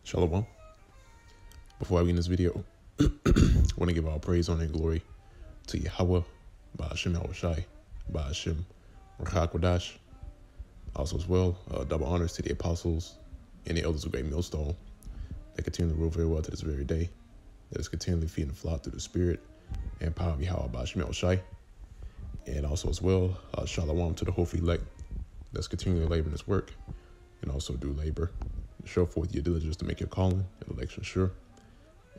Shalom. Before I begin this video, I want to give all praise, honor, and glory to Yahweh, Ba'ashem Yahushai, Ba'ashem Rachakwadash. Also as well, double honors to the apostles and the elders of Great Millstone that continue to rule very well to this very day, that is continually feeding the flock through the spirit and power of Yahweh, Ba'ashem Yahushai. And also as well, shalom to the hopeful elect that's continually laboring this work and also do labor. Show forth your diligence to make your calling and election sure,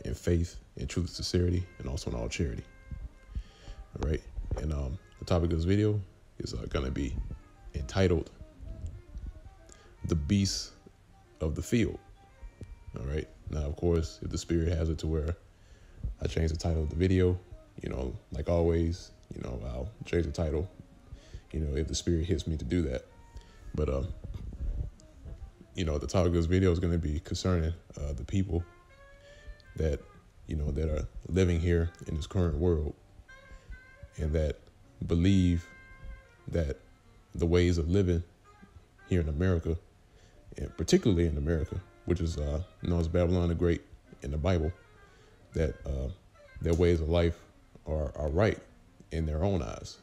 in faith, in truth and sincerity, and also in all charity. All right. And the topic of this video is going to be entitled "The Beasts of the Field." All right. Now, of course, if the spirit has it to where I change the title of the video, like always, I'll change the title, if the spirit hits me to do that. But, the topic of this video is going to be concerning the people that, that are living here in this current world and that believe that the ways of living here in America, and particularly in America, which is known as Babylon the Great in the Bible, that their ways of life are right in their own eyes.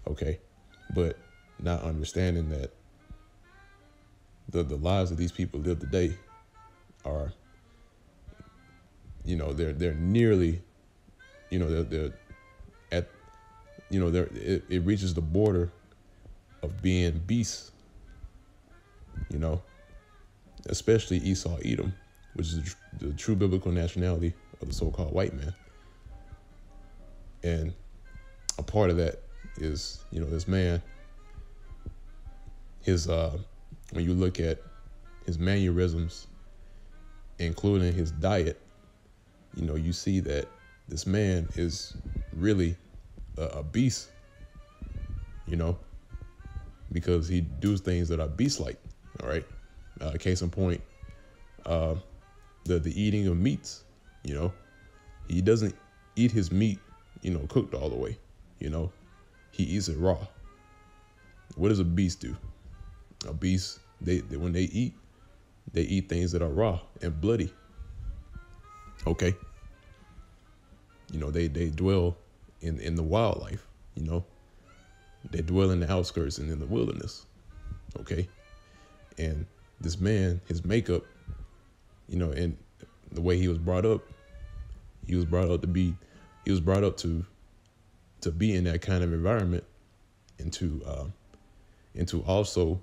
Okay. But not understanding that the lives that these people live today are, they're nearly, they're at, it reaches the border of being beasts, especially Esau, Edom, which is the true biblical nationality of the so-called white man. And a part of that is, this man, his, when you look at his mannerisms, including his diet, you see that this man is really a beast, because he does things that are beast-like. All right. Case in point, the eating of meats, he doesn't eat his meat, cooked all the way, he eats it raw. What does a beast do? A beast, they when they eat things that are raw and bloody. Okay. They dwell in the wildlife, they dwell in the outskirts and in the wilderness. Okay. And this man, his makeup, and the way he was brought up to be in that kind of environment and to also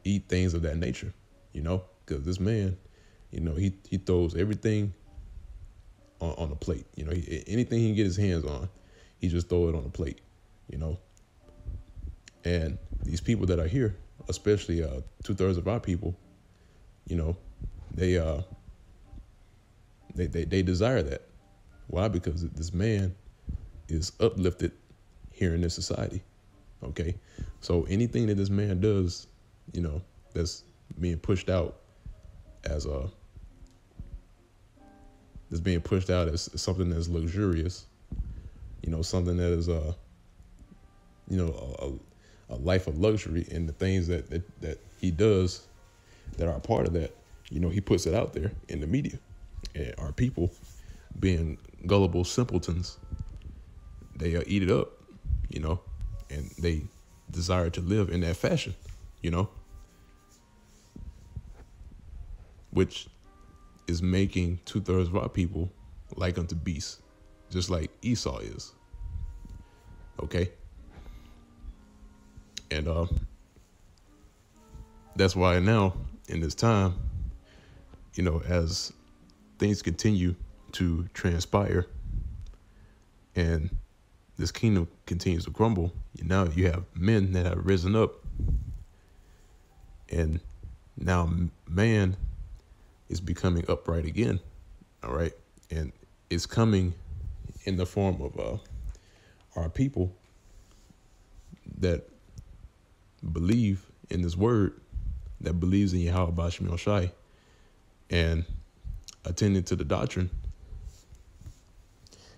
eat things of that nature, because this man, he throws everything on a plate. Anything he can get his hands on, he just throw it on a plate, and these people that are here, especially 2/3 of our people, they desire that. Why? Because this man is uplifted here in this society. Okay. So anything that this man does, that's being pushed out as something that's luxurious, something that is a life of luxury, and the things that he does that are a part of that, he puts it out there in the media, and our people, being gullible simpletons, they eat it up, and they desire to live in that fashion, which is making 2/3 of our people like unto beasts, just like Esau is. Okay. And that's why now in this time, as things continue to transpire and this kingdom continues to crumble, now you have men that have risen up, and now man is becoming upright again. All right. And it's coming in the form of our people that believe in this word, that believes in Yahweh Ba'ashem Yahushai, and attending to the doctrine.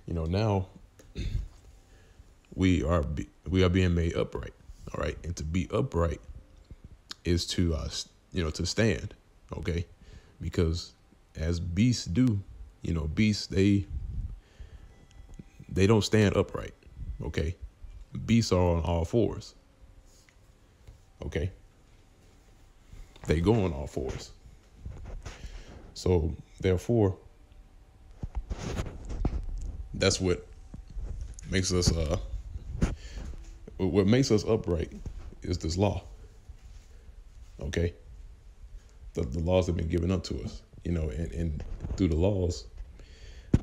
Now we are being made upright. All right. And to be upright is to to stand. Okay. because as beasts do, beasts, they don't stand upright. Okay. Beasts are on all fours. Okay. They go on all fours. So therefore, that's what makes us upright is this law. Okay. The laws have been given up to us, and through the laws,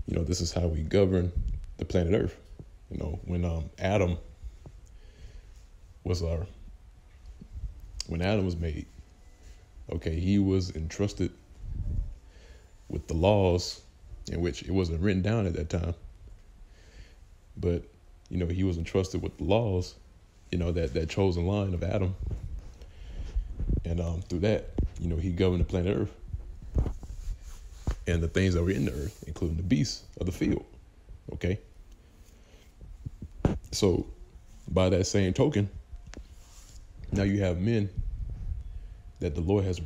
this is how we govern the planet Earth. When Adam was made, okay, he was entrusted with the laws, in which it wasn't written down at that time, but he was entrusted with the laws, that chosen line of Adam, and through that, he governed the planet Earth and the things that were in the earth, including the beasts of the field. Okay. So by that same token, now you have men that the Lord has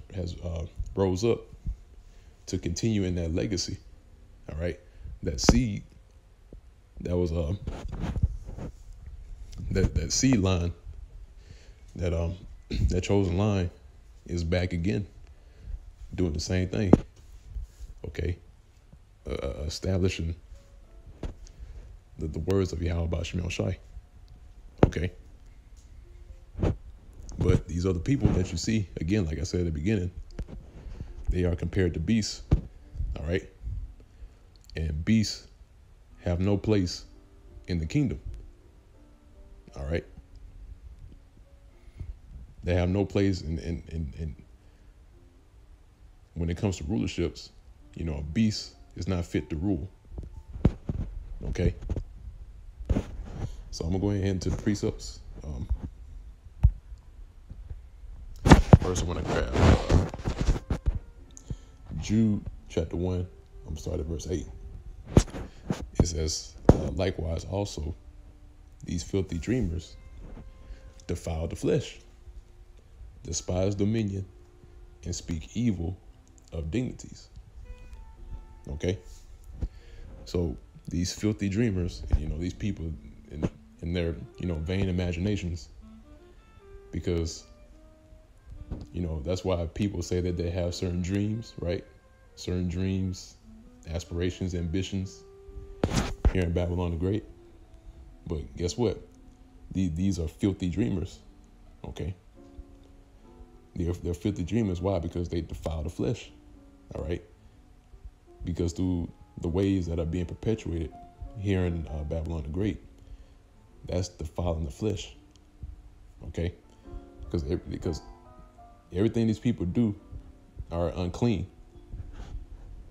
rose up to continue in that legacy. All right. That seed that was that seed line, that chosen line is back again doing the same thing. Okay. Establishing the words of Yahweh Ba'Shem Yahushai. Okay. But these other people that you see, again, like I said at the beginning, they are compared to beasts. All right. And beasts have no place in the kingdom. All right. They have no place in when it comes to rulerships. A beast is not fit to rule. Okay. So I'm gonna go ahead into the precepts. First, I want to grab Jude chapter 1. I'm starting at verse 8. It says, likewise also, these filthy dreamers defile the flesh, despise dominion, and speak evil of dignities. Okay? So these filthy dreamers, these people in their, vain imaginations, because, that's why people say that they have certain dreams, right? Certain dreams, aspirations, ambitions here in Babylon the Great. But guess what? These are filthy dreamers. Okay? They're filthy dreamers. Why? Because they defile the flesh. All right? Because through the ways that are being perpetuated here in Babylon the Great, that's defiling the flesh. Okay? Because everything these people do are unclean.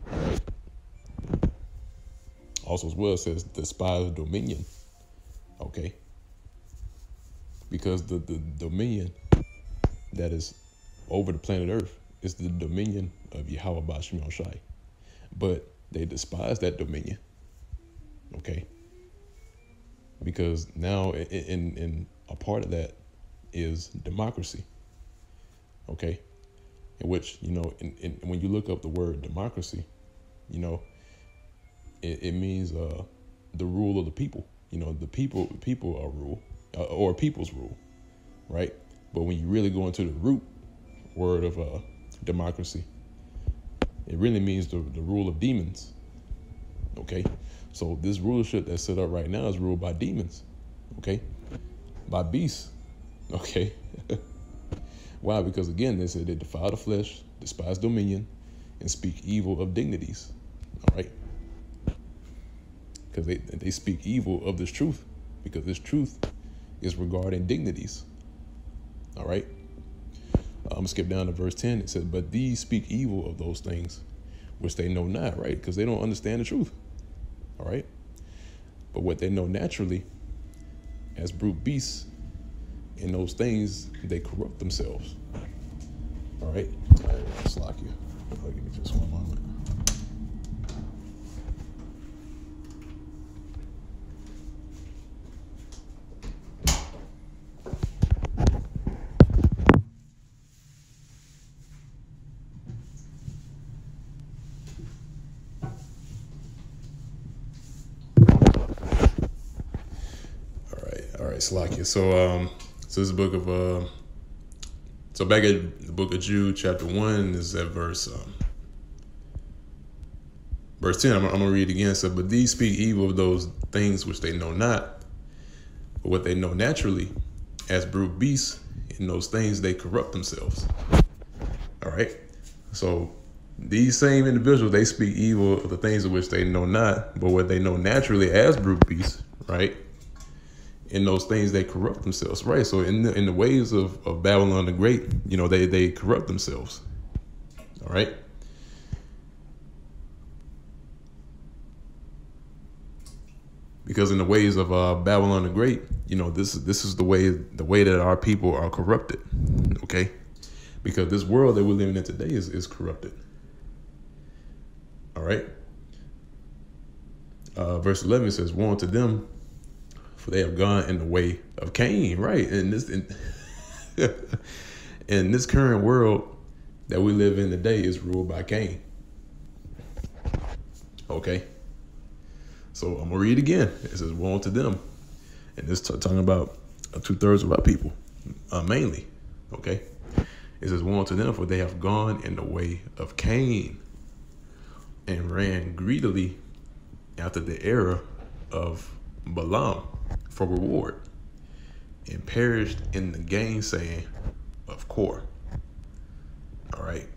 Right? Also, as well, it says despise dominion. Okay? Because the dominion that is over the planet Earth is the dominion of Yahweh Ba'Shem Yahushai. But they despise that dominion. Okay? Because now in a part of that is democracy. Okay? In which, when you look up the word democracy, it means the rule of the people. The people are rule, or people's rule, right? But when you really go into the root word of democracy, it really means the rule of demons. Okay? So this rulership that's set up right now is ruled by demons. Okay? By beasts. Okay? Why? Because again, they said they defile the flesh, despise dominion, and speak evil of dignities. All right? Because they speak evil of this truth, because this truth is regarding dignities. All right? I'm going to skip down to verse 10. It says, but these speak evil of those things which they know not, right? Because they don't understand the truth. All right? But what they know naturally, as brute beasts, in those things, they corrupt themselves. All right? All right, slack you. Give me just one moment. right, Slakia. So this book of so back at the book of Jude, chapter 1 is at verse 10. I'm gonna read it again. So, but these speak evil of those things which they know not, but what they know naturally, as brute beasts, in those things they corrupt themselves. All right. So these same individuals, they speak evil of the things of which they know not, but what they know naturally as brute beasts, right? In those things they corrupt themselves, right? So in the ways of Babylon the Great, they corrupt themselves. All right. Because in the ways of Babylon the Great, this is the way that our people are corrupted. Okay. Because this world that we're living in today is corrupted. All right. Verse 11 says, "Woe unto them, for they have gone in the way of Cain." Right. And in this current world that we live in today is ruled by Cain. Okay. So I'm gonna read again. It says, "Woe unto them," and this talking about 2/3 of our people, mainly. Okay. It says, "Woe unto them, for they have gone in the way of Cain, and ran greedily after the error of Balaam for reward, and perished in the gainsaying of Kor." All right.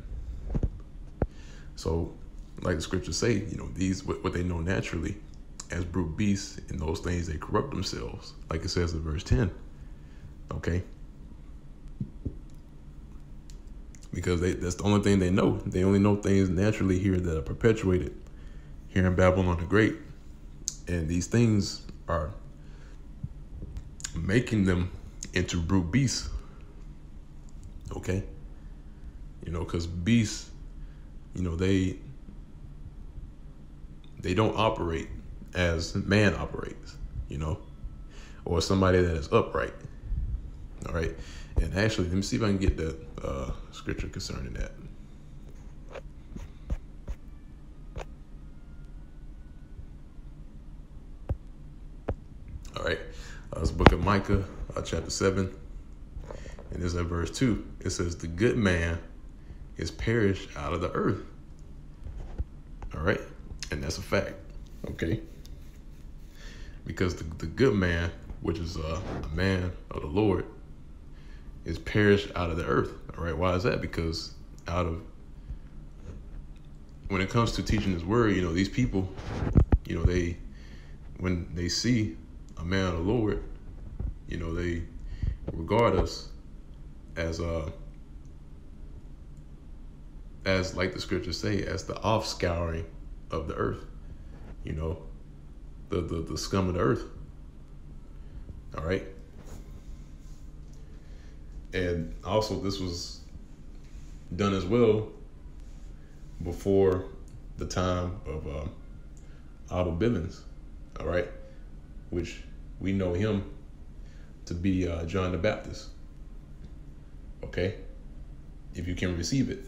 So, like the scriptures say, these what they know naturally as brute beasts, in those things they corrupt themselves, like it says in verse 10. Okay. Because that's the only thing they know. They only know things naturally here that are perpetuated here in Babylon the Great. And these things are making them into brute beasts. Okay? Because beasts, they don't operate as man operates, or somebody that is upright. All right. And actually, let me see if I can get that scripture concerning that. All right. It's the book of Micah, chapter 7. And this is at verse 2. It says, "The good man is perished out of the earth." All right. And that's a fact. Okay. Because the good man, which is a man of the Lord, is perished out of the earth. All right. Why is that? Because when it comes to teaching his word, these people, when they see a man of the Lord, they regard us as like the scriptures say, as the offscouring of the earth, the scum of the earth. All right. And also, this was done as well before the time of Abba Bivens, all right, which we know him to be John the Baptist. Okay, if you can receive it.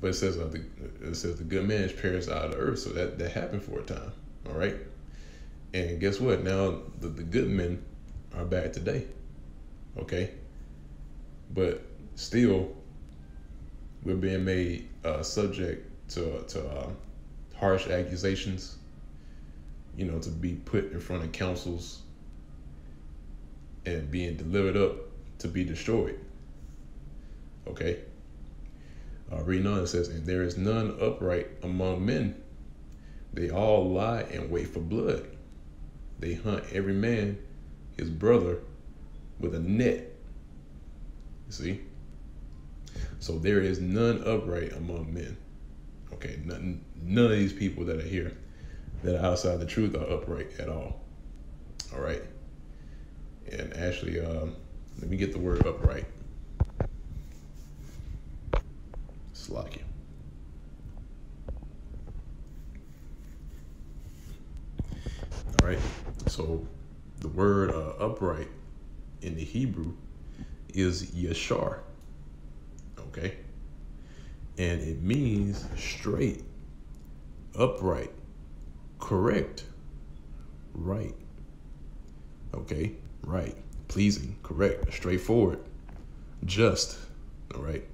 But it says the good man is perished out of the earth, so that happened for a time, all right. And guess what? Now the good men are back today. Okay, but still, we're being made subject to harsh accusations, to be put in front of councils and being delivered up to be destroyed. Okay, reading on, it says, "And there is none upright among men. They all lie and wait for blood. They hunt every man his brother with a net." You see? So there is none upright among men. Okay, none of these people that are here that are outside the truth are upright at all. All right. And actually, let me get the word upright. Slack you. All right. So the word upright in the Hebrew is yashar. Okay. And it means straight, upright, correct, right. Okay, right, pleasing, correct, straightforward, just, all right,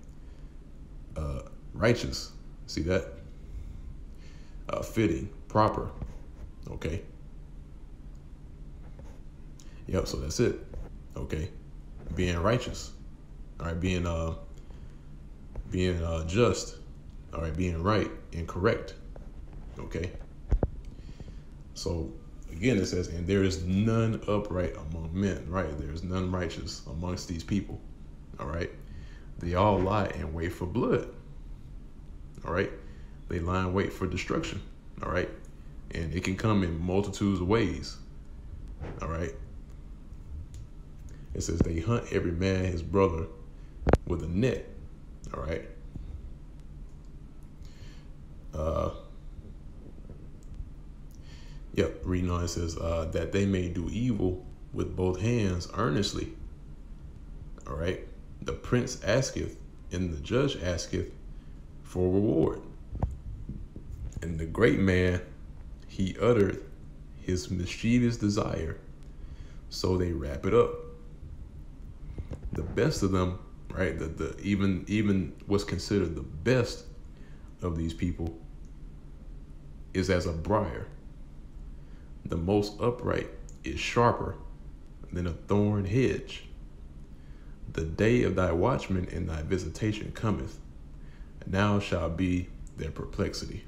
righteous, see that? Fitting, proper, okay. Yep, so that's it, okay. Being righteous, all right, being just, all right, being right and correct, okay. So again, it says, and there is none upright among men, right? There is none righteous amongst these people, all right? They all lie and wait for blood, all right? They lie and wait for destruction, all right? And it can come in multitudes of ways, all right? It says they hunt every man his brother with a net, all right? Reading on, it says that they may do evil with both hands earnestly, all right? The prince asketh, and the judge asketh for reward. And the great man, he uttered his mischievous desire, so they wrap it up. The best of them, right? Even what's considered the best of these people is as a briar. The most upright is sharper than a thorn hedge. The day of thy watchman and thy visitation cometh. Now shall be their perplexity.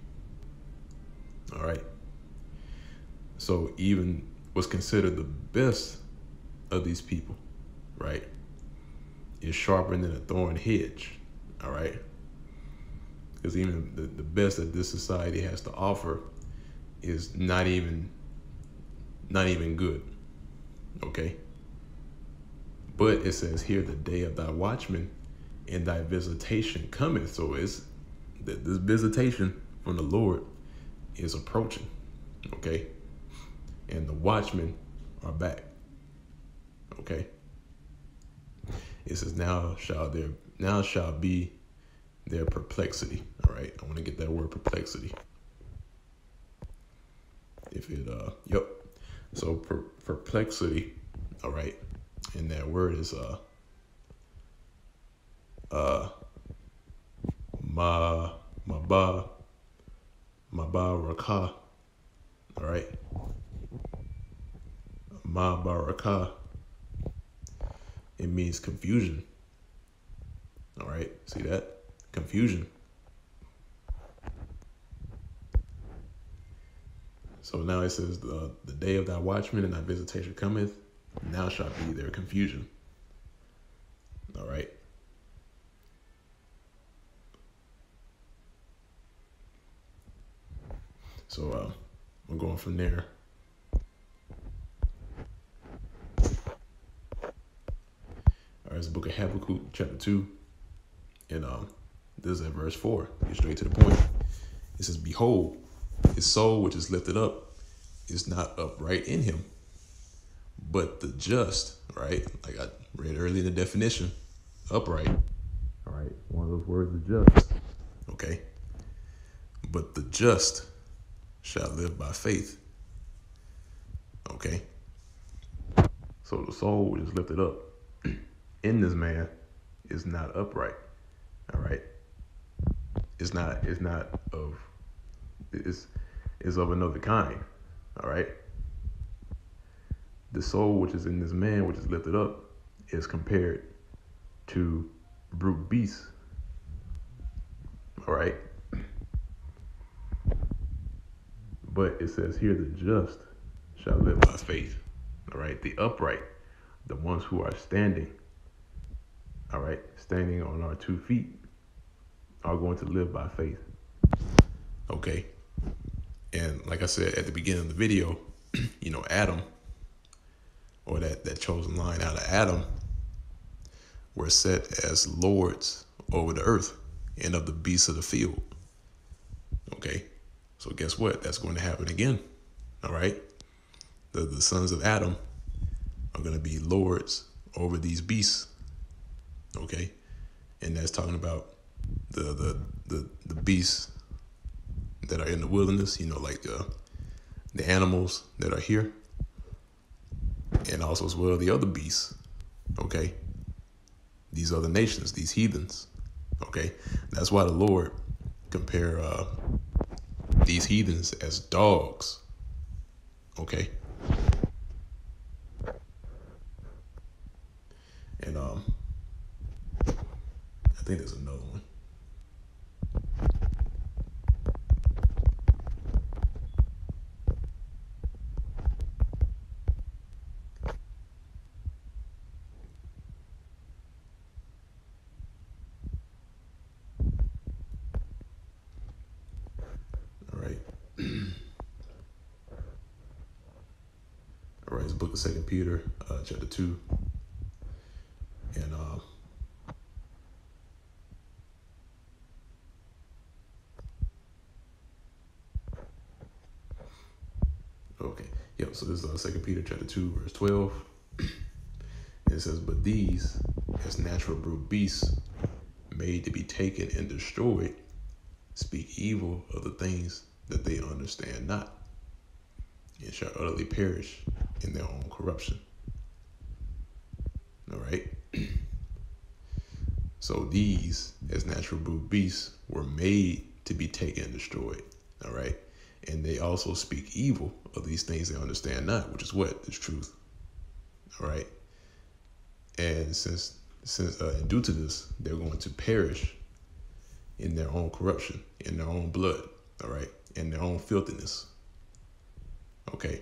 All right. So even what's considered the best of these people, right, is sharper than a thorn hedge. All right. Because even the best that this society has to offer is not even good. Okay. But it says here, the day of thy watchman and thy visitation cometh. So it's that this visitation from the Lord is approaching. Okay. And the watchmen are back. Okay. It says, now shall be their perplexity. All right. I want to get that word perplexity. So perplexity. All right. And that word is maba rakah. All right. Ma barakah. It means confusion. All right. See that? Confusion. So now it says the day of thy watchman and thy visitation cometh. Now shall be their confusion. All right. So we're going from there. All right, it's the book of Habakkuk, chapter 2. And this is at verse 4. Get straight to the point. It says, behold, his soul which is lifted up is not upright in him, but the just, right? Like I read earlier in the definition, upright. All right, one of those words is just. Okay. But the just shall live by faith. Okay. So the soul which is lifted up in this man is not upright. All right. It's of another kind. All right. The soul which is in this man, which is lifted up, is compared to brute beasts. All right. But it says here, the just shall live by faith. All right. The upright, the ones who are standing, all right, standing on our 2 feet, are going to live by faith. Okay. And like I said at the beginning of the video, Adam, or that chosen line out of Adam, were set as lords over the earth and of the beasts of the field. Okay. So guess what? That's going to happen again. All right. The sons of Adam are going to be lords over these beasts. Okay. And that's talking about the beasts that are in the wilderness, like the animals that are here. and also as well the other beasts, okay? These other nations, these heathens, okay? That's why the Lord compare these heathens as dogs, okay? And I think there's another one. All right. All right, it's the book of 2 Peter, chapter 2. And okay, yep. So this is 2 Peter chapter 2, verse 12. And it says, "But these, as natural brute beasts, made to be taken and destroyed, speak evil of the things that they understand not, and shall utterly perish in their own corruption." All right. So these, as natural brute beasts, were made to be taken and destroyed. All right. And they also speak evil of these things they understand not, which is what? It's truth. All right. And since due to this, they're going to perish in their own corruption, in their own blood. All right. In their own filthiness. Okay.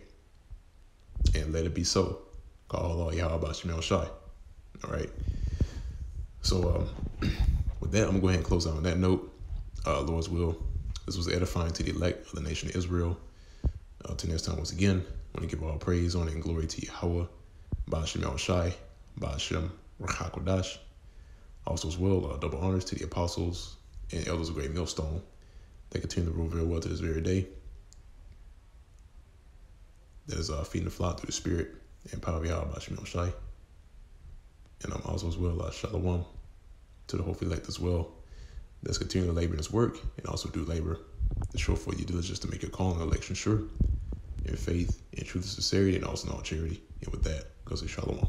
And let it be so. Call Allah Yahweh Shemel Shai. All right. So with that, I'm going to go ahead and close out on that note. Lord's will. This was edifying to the elect of the nation of Israel. Till next time, once again, I want to give all praise, honor, and glory to Yahweh, Ba'ashem Yahushai, Ba'ashem Rachakodash. Also as well, double honors to the apostles and elders of Great Millstone. They continue to rule very well to this very day. That is feeding the flock through the spirit and power of Yahweh, Ba'ashem Yahushai. And I'm also as well, Shalom to the hopefully elect as well. Let's continue to labor in his work and also do labor to show for your diligence to make your calling and election sure in faith, in truth and sincerity, and also in all charity. And with that, go say Shalom.